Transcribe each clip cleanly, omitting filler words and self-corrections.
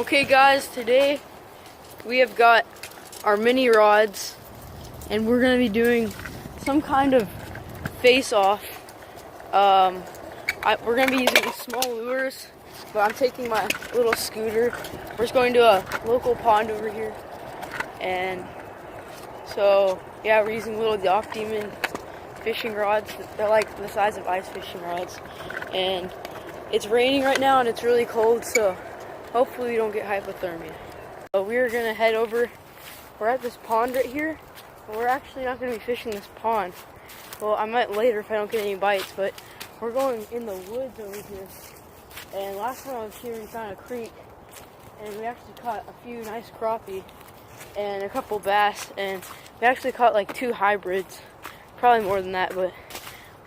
Okay guys, today we have got our mini rods and we're going to be doing some kind of face-off. We're going to be using small lures, but I'm taking my little scooter. We're just going to a local pond over here. And so, yeah, we're using little Dock Demon fishing rods. They're like the size of ice fishing rods. And it's raining right now and it's really cold, so hopefully we don't get hypothermia. We're gonna head over. We're at this pond right here. But we're actually not gonna be fishing this pond. Well, I might later if I don't get any bites, but we're going in the woods over here. And last time I was here, we found a creek, and we actually caught a few nice crappie and a couple bass, and we actually caught like 2 hybrids. Probably more than that, but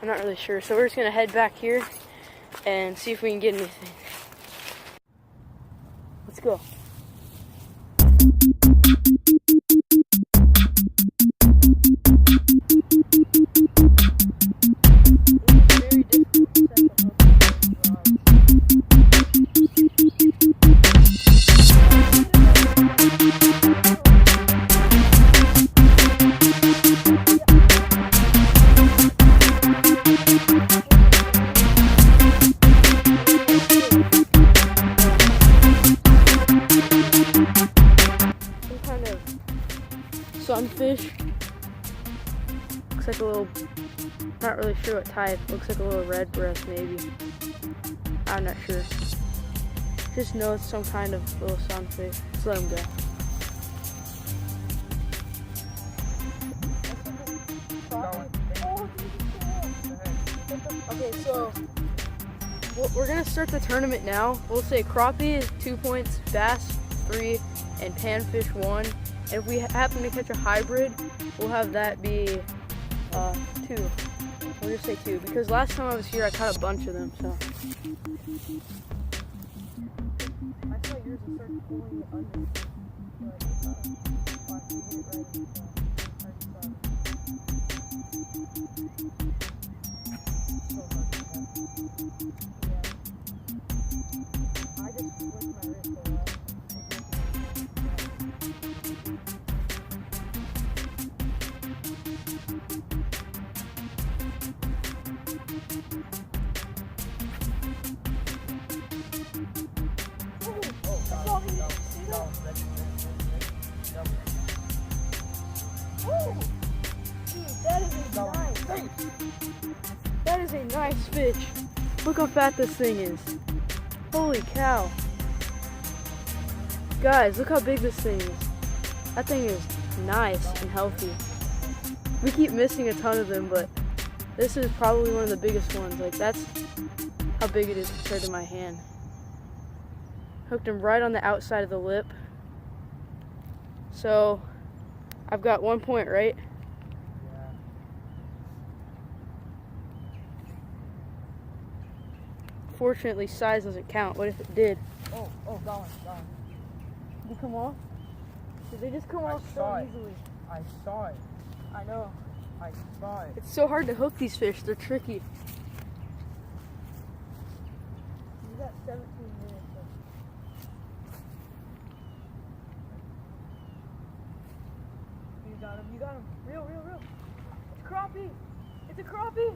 I'm not really sure. So we're just gonna head back here and see if we can get anything. Let's go. Sunfish. Looks like a little, not really sure what type. Looks like a little red breast maybe. I'm not sure. Just know it's some kind of little sunfish. Let's let him go. Okay, so we're gonna start the tournament now. We'll say crappie is 2 points, bass 3, and panfish 1. And if we happen to catch a hybrid, we'll have that be 2. We'll just say 2 because last time I was here, I caught a bunch of them. So. I saw yours and started pulling it under. I just flicked my wrist a lot. That is a nice fish. Look how fat this thing is. Holy cow. Guys, look how big this thing is. That thing is nice and healthy. We keep missing a ton of them, but this is probably one of the biggest ones. Like, that's how big it is compared to my hand. Hooked him right on the outside of the lip. So, I've got 1 point, right? Fortunately, size doesn't count. What if it did? Oh, gone. Did it come off? Did they just come off so easily? I saw it. I know. I saw it. It's so hard to hook these fish. They're tricky. You got 17 minutes. You got him. Real. It's a crappie. It's a crappie.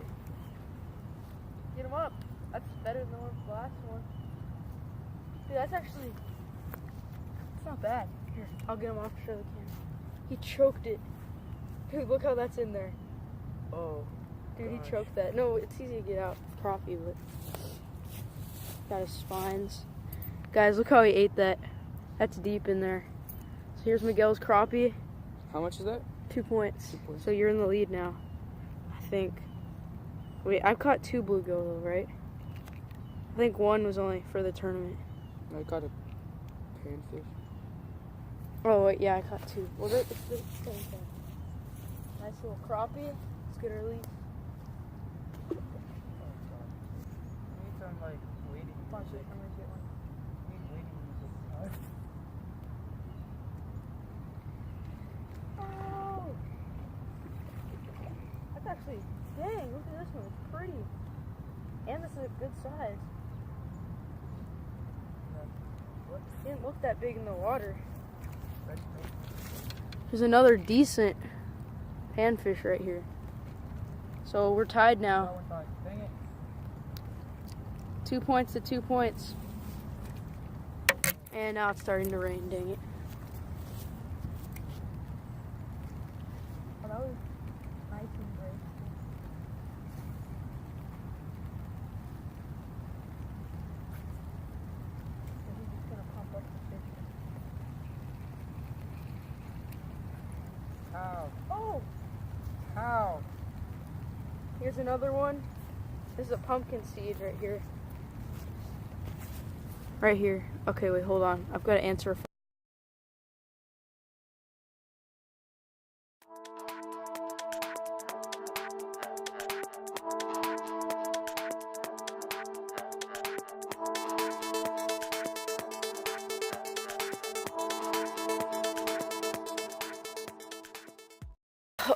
Get him up. That's better than the last one. Dude, that's actually, it's not bad. Here, I'll get him off to show the camera. He choked it. Dude, look how that's in there. Oh. Dude, gosh. He choked that. No, it's easy to get out. Crappie, but got his spines. Guys, look how he ate that. That's deep in there. So here's Miguel's crappie. How much is that? 2 points. 2 points. So you're in the lead now, I think. Wait, I've caught 2 bluegill though, right? I think 1 was only for the tournament. I got a panfish. Oh wait, yeah, I caught 2. Well, it's the same thing. Nice little crappie. Let's get our lead. Oh, God. We need some, like, waiting music. I'm gonna get one. We need waiting music. Oh! That's actually, dang, look at this one. It's pretty. And this is a good size. He didn't look that big in the water. Right. There's another decent panfish right here. So we're tied now. That one tied. Dang it. 2 points to 2 points. And now it's starting to rain, dang it. Oh, that was nice and great. He's just gonna pump up the fish. How? Oh! How? Here's another one. This is a pumpkin seed right here. Right here. Okay, wait, hold on. I've got to answer a phone.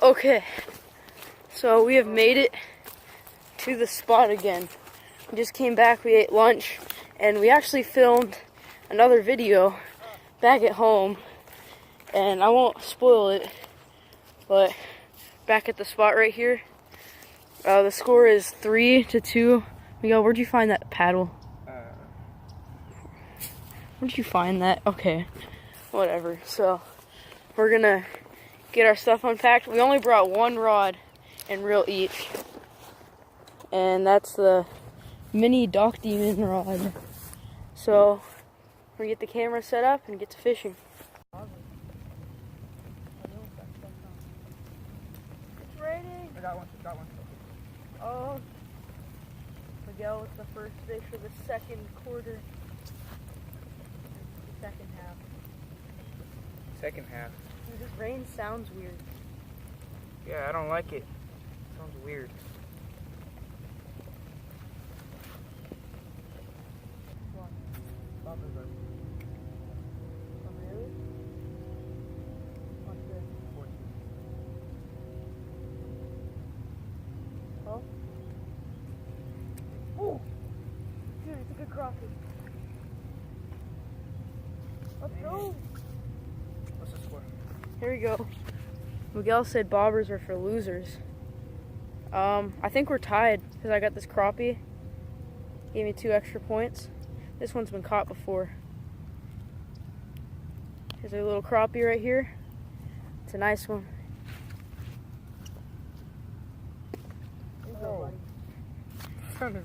Okay, so we have made it to the spot again. We just came back, we ate lunch, and we actually filmed another video back at home, and I won't spoil it, but back at the spot right here, the score is 3-2. Miguel, where'd you find that paddle? Where'd you find that? Okay, whatever. So we're gonna get our stuff unpacked. We only brought one rod and reel each, and that's the mini Dock Demon rod. So we're gonna get the camera set up and get to fishing. It's raining. I got one. Oh, Miguel with the first fish of the second quarter. The second half. Second half. Dude, this rain sounds weird. Yeah, I don't like it. Sounds weird. Oh, really? What's this? Oh? Oh! Dude, it's a good crappie. Let's go! What's the score? Here we go. Miguel said bobbers are for losers. I think we're tied because I got this crappie. Gave me 2 extra points. This one's been caught before. Here's a little crappie right here. It's a nice one. There you go, buddy.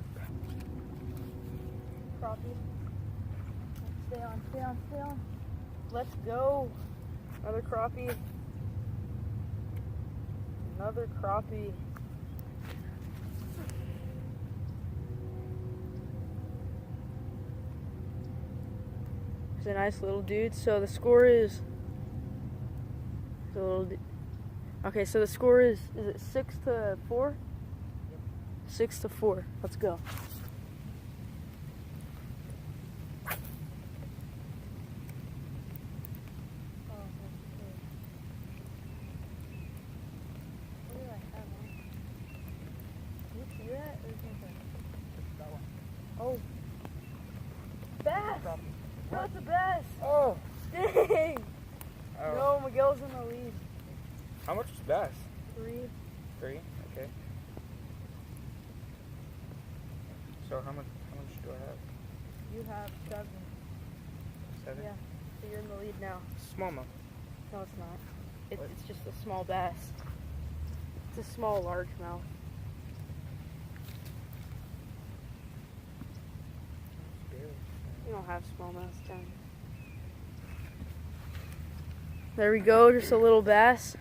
Crappie. Stay on, stay on, stay on. Let's go. Another crappie. Another crappie. It's a nice little dude. So the score is okay, so the score is it 6-4? 6-4. Let's go. Oh, bass! That's the best! Oh! Dang! Oh. No, Miguel's in the lead. How much is bass? 3. 3? Okay. So how much do I have? You have 7. 7? Yeah. So you're in the lead now. Smallmouth. No, it's not. What? It's just a small bass. It's a small largemouth. You don't have smallmouths down here. There we go, just a little bass.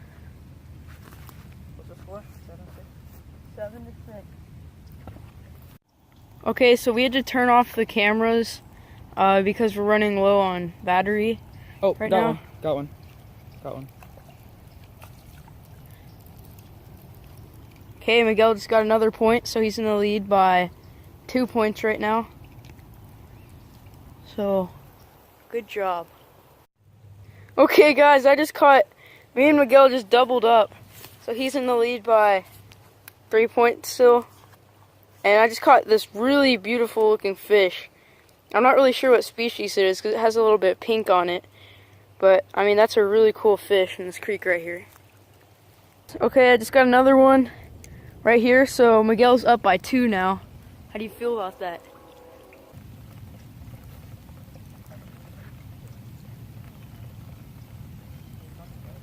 What's the score? 7-6? 7-6. Okay, so we had to turn off the cameras because we're running low on battery. Oh, right got now. one. Got one. Got one. Okay, Miguel just got another point, so he's in the lead by 2 points right now. So, good job. Okay, guys, I just caught, me and Miguel just doubled up. So he's in the lead by 3 points still. And I just caught this really beautiful looking fish. I'm not really sure what species it is because it has a little bit of pink on it. But, I mean, that's a really cool fish in this creek right here. Okay, I just got another one right here. So Miguel's up by 2 now. How do you feel about that?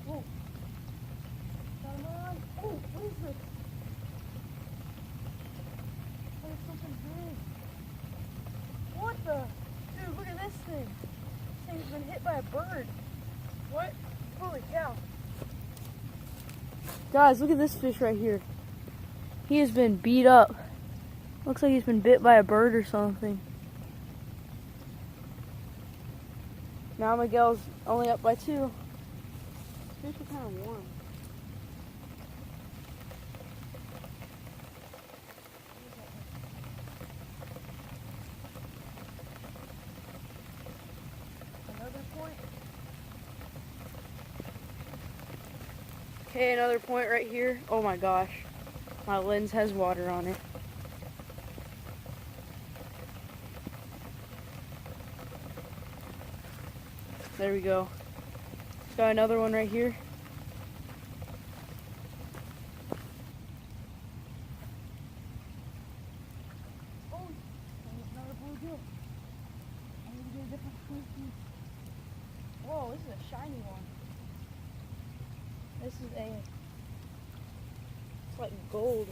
Oh, come on. Oh, what is this? Oh, it's something big. What the? Dude, look at this thing. This thing's been hit by a bird. What? Holy cow. Guys, look at this fish right here. He has been beat up. Looks like he's been bit by a bird or something. Now Miguel's only up by 2. Fish are kind of warm. Another point. Okay, another point right here. Oh my gosh. My lens has water on it. There we go. Got another one right here. Oh, another bluegill. I need to get a different species. Whoa, this is a shiny one. This is it's like gold.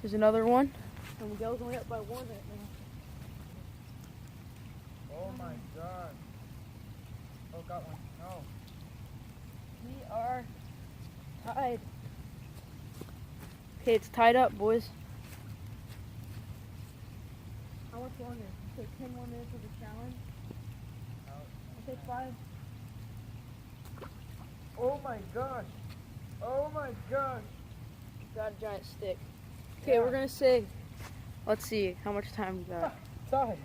Here's another one. And Miguel's only up by 1 right now. Oh my god. Oh, got one. No. We are tied. Okay, it's tied up, boys. How much longer? Take 10 more minutes of the challenge. I'll take 5. Oh my gosh. Oh my gosh. Got a giant stick. Okay, we're gonna say, let's see how much time we got. Tied.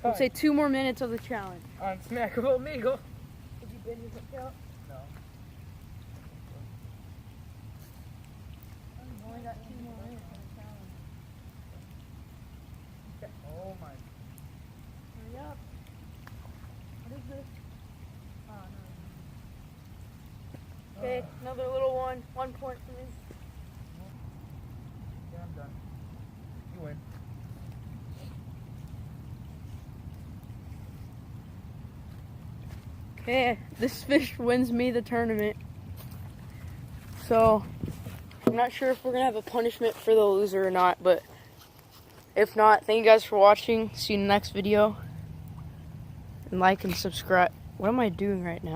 We'll say 2 more minutes of the challenge. Unsmackable Meagle. Did you bend your hook out? No. We've only got 2 more minutes of the challenge. Oh my. Hurry up. What is this? Oh, no. Okay, another little one. 1 point for me. Yeah, I'm done. You win. Okay, this fish wins me the tournament. So, I'm not sure if we're going to have a punishment for the loser or not, but if not, thank you guys for watching. See you in the next video. And like and subscribe. What am I doing right now?